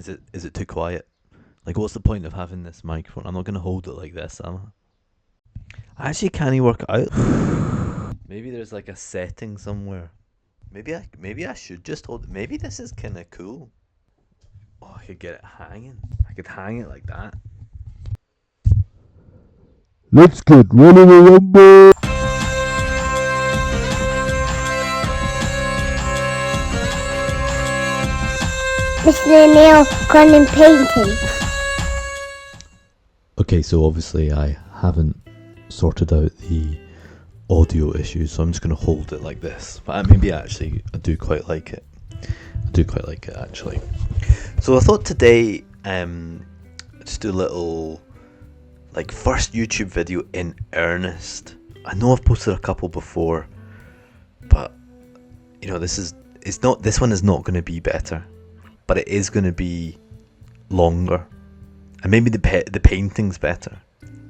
Is it too quiet? Like, what's the point of having this microphone? I'm not gonna hold it like this, am I? I actually can't work it out. Maybe there's like a setting somewhere. Maybe I should just hold it. Maybe this is kind of cool. Oh, I could get it hanging. I could hang it like that. Let's get ready to rumble! Mr. Neil Cronin painting. Okay, so obviously I haven't sorted out the audio issues, so I'm just going to hold it like this. But maybe I do quite like it. I do quite like it, actually. So I thought today, just do a little, like, first YouTube video in earnest. I know I've posted a couple before, but, you know, this one is not going to be better, but it is going to be longer. And maybe the painting's better.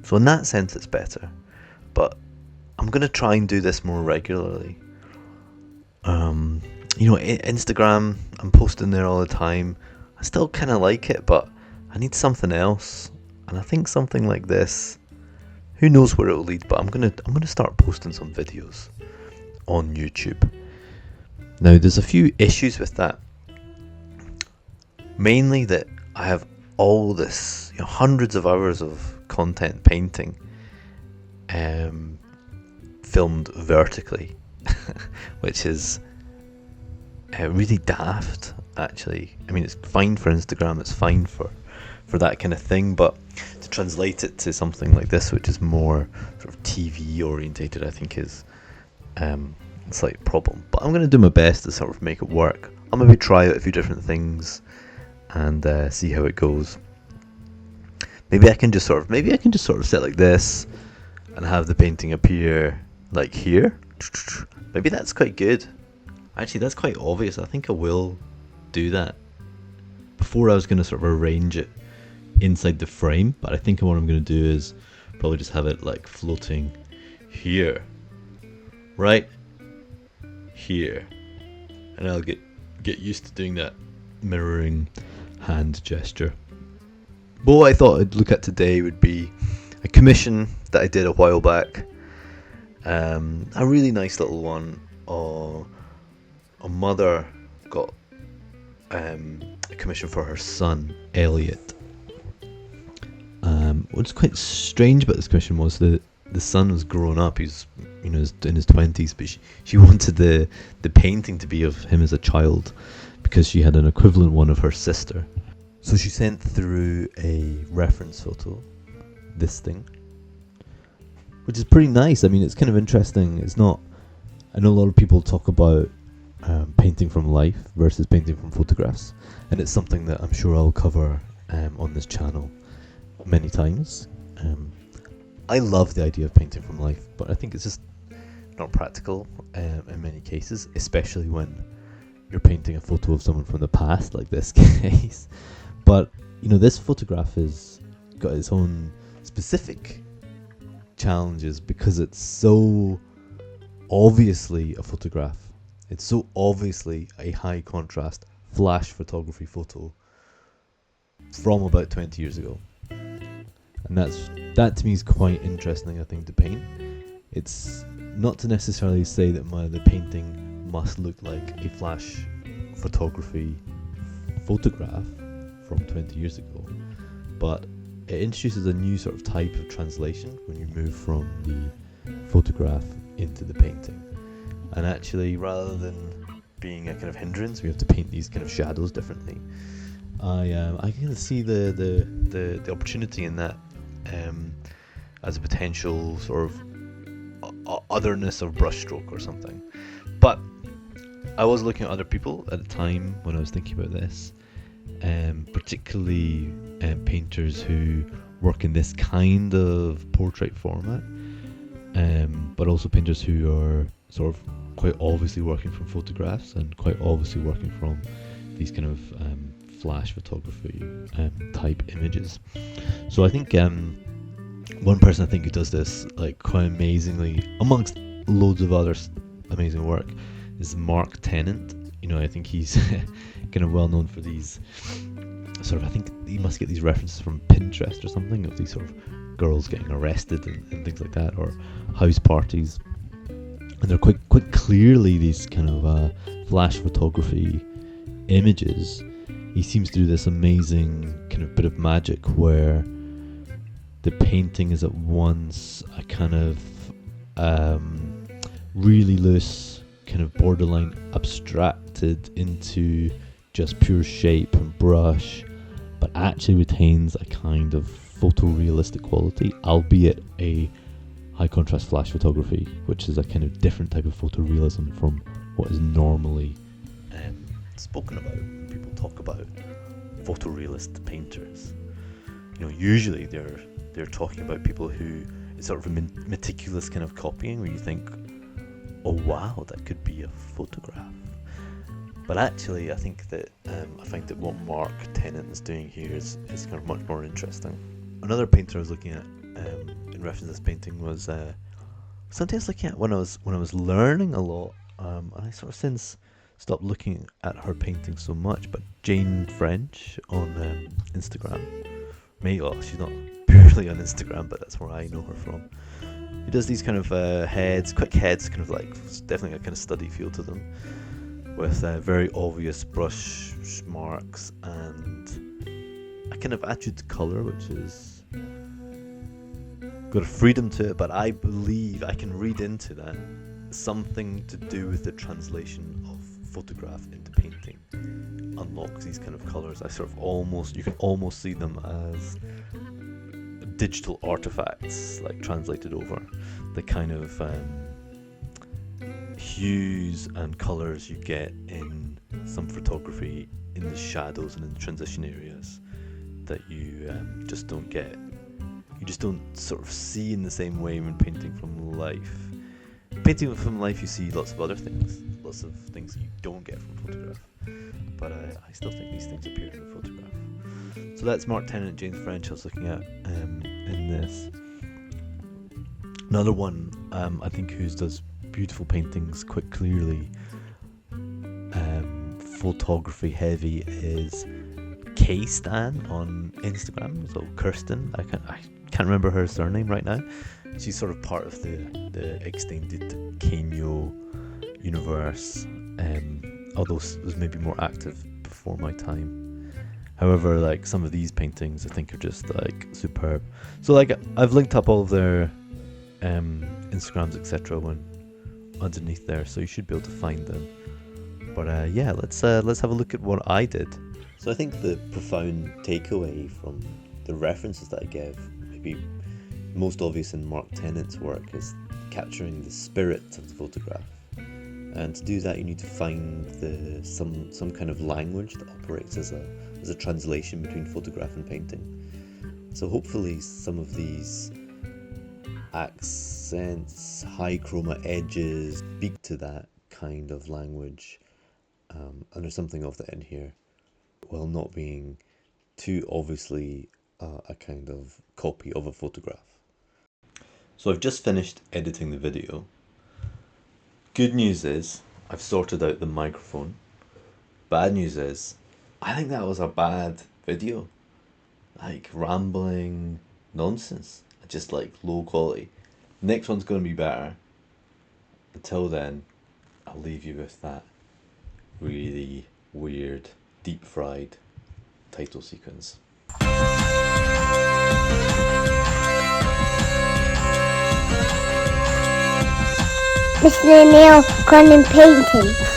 So in that sense, it's better. But I'm going to try and do this more regularly. You know, Instagram, I'm posting there all the time. I still kind of like it, but I need something else. And I think something like this, who knows where it will lead, but I'm going to start posting some videos on YouTube. Now, there's a few issues with that. Mainly that I have all this, you know, hundreds of hours of content painting filmed vertically, which is really daft, actually. I mean, it's fine for Instagram, it's fine for that kind of thing, but to translate it to something like this, which is more sort of TV orientated, I think is a slight problem. But I'm going to do my best to sort of make it work. I'll maybe try out a few different things and see how it goes. Maybe I can just sort of sit like this and have the painting appear like here. Maybe that's quite good. Actually, that's quite obvious. I think I will do that. Before I was going to sort of arrange it inside the frame, but I think what I'm going to do is probably just have it like floating here, right here, and I'll get used to doing that mirroring hand gesture. But what I thought I'd look at today would be a commission that I did a while back. A really nice little one. A mother got a commission for her son, Elliot. What's quite strange about this commission was that the son was grown up. He's, you know, in his 20s, but she wanted the painting to be of him as a child because she had an equivalent one of her sister. So she sent through a reference photo, this thing, which is pretty nice. I mean, it's kind of interesting. It's not, I know a lot of people talk about painting from life versus painting from photographs, and it's something that I'm sure I'll cover on this channel many times. I love the idea of painting from life, but I think it's just not practical in many cases, especially when you're painting a photo of someone from the past, like this case. But, you know, this photograph has got its own specific challenges because it's so obviously a photograph. It's so obviously a high contrast flash photography photo from about 20 years ago. And that to me is quite interesting, I think, to paint. It's not to necessarily say that the painting must look like a flash photography photograph from 20 years ago, but it introduces a new sort of type of translation when you move from the photograph into the painting. And actually, rather than being a kind of hindrance, we have to paint these kind of shadows differently. I kind of see the opportunity in that as a potential sort of otherness of brushstroke or something. But I was looking at other people at the time when I was thinking about this, particularly painters who work in this kind of portrait format, but also painters who are sort of quite obviously working from photographs and quite obviously working from these kind of flash photography type images. So I think one person I think who does this like quite amazingly, amongst loads of other amazing work, is Mark Tennant. You know, I think he's kind of well known for these sort of, I think you must get these references from Pinterest or something, of these sort of girls getting arrested and things like that, or house parties. And they're quite clearly these kind of flash photography images. He seems to do this amazing kind of bit of magic where the painting is at once a kind of really loose, kind of borderline abstracted into just pure shape and brush, but actually retains a kind of photorealistic quality, albeit a high contrast flash photography, which is a kind of different type of photorealism from what is normally spoken about when people talk about photorealist painters. You know, usually they're talking about people who, it's sort of a meticulous kind of copying where you think, oh wow, that could be a photograph. But actually, I think that I find that what Mark Tennant is doing here is kind of much more interesting. Another painter I was looking at in reference to this painting was something I was looking at when I was learning a lot, and I sort of since stopped looking at her painting so much. But Jane French on Instagram, maybe, well, she's not purely on Instagram, but that's where I know her from. He does these kind of quick heads, kind of like definitely a kind of study feel to them, with very obvious brush marks and a kind of attitude to colour, which is got a freedom to it, but I believe I can read into that something to do with the translation of photograph into painting unlocks these kind of colours. You can almost see them as digital artifacts, like translated over the kind of hues and colours you get in some photography in the shadows and in the transition areas that you just don't get. You just don't sort of see in the same way when painting from life. Painting from life, you see lots of other things, lots of things that you don't get from photograph. But I still think these things appear in the photograph. So that's Mark Tennant, James French I was looking at in this. Another one I think who does beautiful paintings quite clearly, photography heavy, is K-Stan on Instagram. So Kirsten, I can't remember her surname right now. She's sort of part of the extended Cameo universe, although it was maybe more active before my time. However, like some of these paintings I think are just like superb. So like I've linked up all of their Instagrams, etc. underneath there, so you should be able to find them. But yeah, let's have a look at what I did. So I think the profound takeaway from the references that I gave, maybe most obvious in Mark Tennant's work, is capturing the spirit of the photograph. And to do that, you need to find some kind of language that operates as a translation between photograph and painting. So hopefully some of these accents, high chroma edges speak to that kind of language, and there's something of that in here, while not being too obviously a kind of copy of a photograph. So I've just finished editing the video. Good news is I've sorted out the microphone. Bad news is I think that was a bad video. Like rambling nonsense. Just like low quality. Next one's going to be better. Until then, I'll leave you with that really weird, deep fried title sequence. Mr. Neil Conning Painting.